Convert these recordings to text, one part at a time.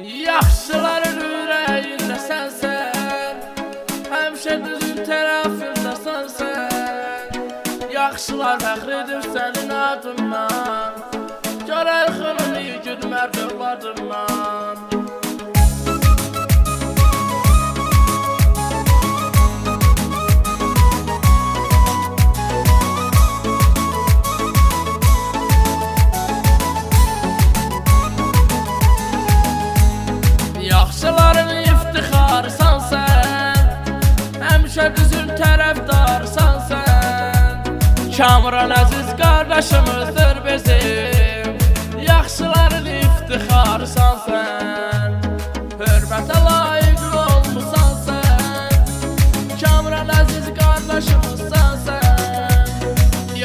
Yaxşıların ürəyində sənsən, həmişə düzün tərəfindəsən sən. Yaxşılar fəxr edir sənin adından, görər xılın igid mərd övladından. Yaxşıların iftixarısan sən, həmişə düzün tərəfdarısan sən. Kamran əziz qardaşımızdır bizim, yaxşıların iftixarısan sən. Hörmətə layiq olmusan sən, Kamran əziz qardaşımızsan sən.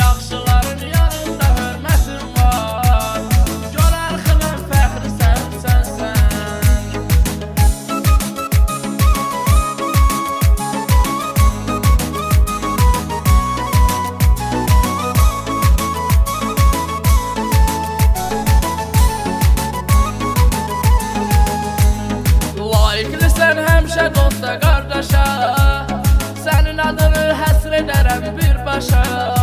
Yaxşıların yanında hörmətin var, görər xılın fəxri sənsən. Layiqlisən həmişə dosta qardaşa, sənin adını həsr edərəm birbaşa.